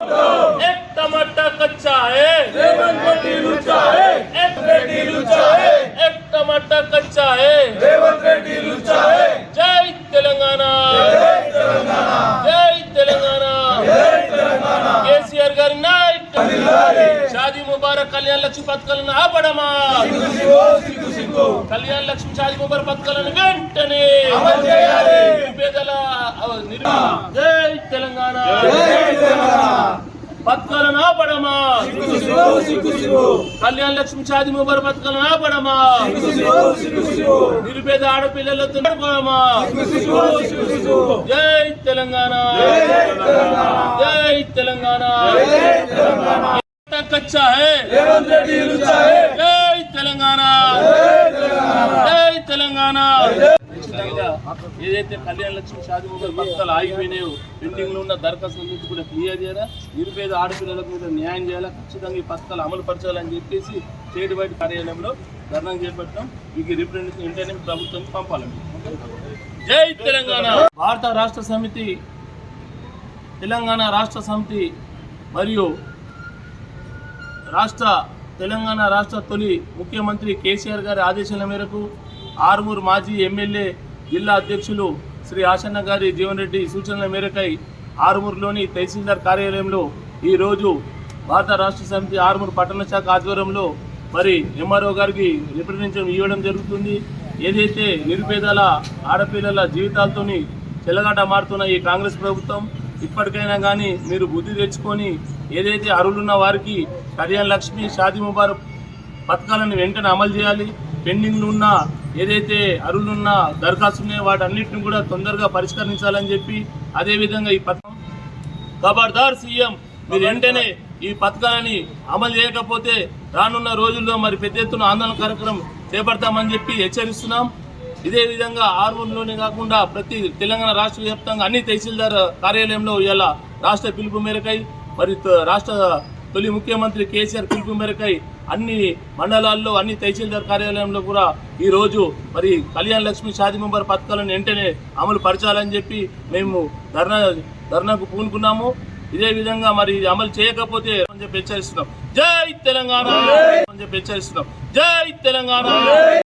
एक टमाटर कच्चा है, रेवंत रेड्डी लुच्चा है, एक रेड्डी लुच्चा है, एक टमाटर कच्चा है। रेवंत रेड्डी लुच्चा है। जय तेलंगाना, जय तेलंगाना, जय तेलंगाना, जय तेलंगाना। केसीआर గారి నాయకత్వం, జిల్లాలే షాదీ ముబారక్ కళ్యాణ లక్ష్మి పథకాలను ఆపడమా, సిగ్గు సిగ్గు కళ్యాణ లక్ష్మి షాదీ ముబారక్ పథకాలను వెంటనే అమలు చేయాలి। నిరుపేదల జై తెలంగాణ, జై తెలంగాణ। పథకాలను ఆపడమా, సిగ్గు సిగ్గు కళ్యాణ లక్ష్మి షాదీ ముబారక్ పథకాలను ఆపడమా, సిగ్గు సిగ్గు నిరుపేద ఆడపిల్లలతో నడపడమా। సిగ్గు జై తెలంగాణ, జై తెలంగాణ, జై తెలంగాణ। జై తెలంగాణ। కచ్చా హై, रेवंत रेड्डी लुच्चा है। జై తెలంగాణ, जय तेलंगाना। జై తెలంగాణ। ఏదైతే కళ్యాణ లక్ష్మి షాదీ ముబారక్ పథకాలు ఆగిపోయినాయో, పెండింగ్ లో ఉన్న దరఖాస్తుల నుంచి కూడా క్లియర్ చేయాలా, నిరుపేద ఆడపిల్లలకు మీద న్యాయం చేయాలా, ఖచ్చితంగా ఈ పథకాలు అమలు పరచాలని చెప్పేసి స్టేట్ వైడ్ కార్యాలయంలో ధర్నా చేపట్టాం। మీకు రిప్రజెంటేషన్ వెంటనే ప్రభుత్వం పంపాలని। జై తెలంగాణ। భారత రాష్ట్ర సమితి, తెలంగాణ రాష్ట్ర సమితి మరియు తెలంగాణ రాష్ట్ర తొలి ముఖ్యమంత్రి కేసీఆర్ గారి ఆదేశాల మేరకు ఆర్మూర్ మాజీ ఎమ్మెల్యే జిల్లా అధ్యక్షులు శ్రీ ఆశన్న గారి జీవన్ రెడ్డి సూచనల మేరకై ఆర్మూర్లోని తహసీల్దార్ కార్యాలయంలో ఈరోజు భారత రాష్ట్ర సమితి ఆర్మూర్ పట్టణ శాఖ ఆధ్వర్యంలో మరి ఎంఆర్ఓ గారికి రిప్రజెంటేషన్ ఇవ్వడం జరుగుతుంది। ఏదైతే నిరుపేదల ఆడపిల్లల జీవితాలతోని చెలగాట మారుతున్న ఈ కాంగ్రెస్ ప్రభుత్వం ఇప్పటికైనా కానీ మీరు బుద్ధి తెచ్చుకొని ఏదైతే అర్హులున్న వారికి కళ్యాణ లక్ష్మి షాదీ ముబారక్ పథకాలను వెంటనే అమలు చేయాలి। పెండింగ్లు ఉన్న ఏదైతే అర్హులున్న దరఖాస్తులు ఉన్నాయో వాటన్నిటిని కూడా తొందరగా పరిష్కరించాలని చెప్పి, అదేవిధంగా ఈ పథకం ఖబర్దార్ సీఎం మీరు వెంటనే ఈ పథకాలని అమలు చేయకపోతే రానున్న రోజుల్లో మరి పెద్ద ఎత్తున ఆందోళన కార్యక్రమం చేపడతామని చెప్పి హెచ్చరిస్తున్నాం। ఇదే విధంగా ఆర్మూర్లోనే కాకుండా ప్రతి తెలంగాణ రాష్ట్ర వ్యాప్తంగా అన్ని తహసీల్దార్ కార్యాలయంలో ఇలా రాష్ట్ర పిలుపు మేరకై మరి రాష్ట్ర తొలి ముఖ్యమంత్రి కేసీఆర్ పిలుపు మేరకై అన్ని మండలాల్లో అన్ని తహసీల్దార్ కార్యాలయంలో కూడా ఈరోజు మరి కళ్యాణ లక్ష్మి షాదీ ముబారక్ పథకాలను వెంటనే అమలు పరచాలని చెప్పి మేము ధర్నాకు పూనుకున్నాము। ఇదే విధంగా మరి అమలు చేయకపోతే అని చెప్పి హెచ్చరిస్తున్నాం। జై తెలంగాణ అని చెప్పి హెచ్చరిస్తున్నాం। జై తెలంగాణ।